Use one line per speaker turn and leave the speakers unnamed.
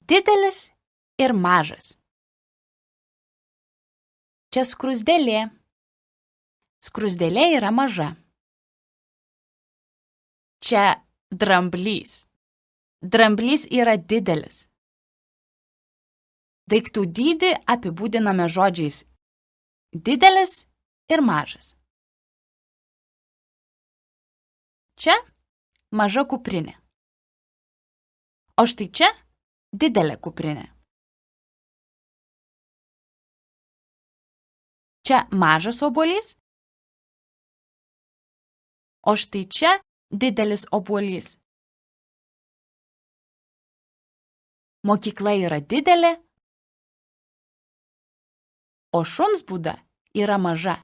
didelis ir mažas. Čia skruzdėlė. Skruzdėlė yra maža. Čia dramblys. Dramblys yra didelis. Daiktų dydį apibūdiname žodžiais didelis ir mažas. Čia maža kuprinė. O štai čia didelė kuprinė. Čia mažas obuolys. O štai čia didelis obuolys. Mokykla yra didelė, o šuns būda yra maža.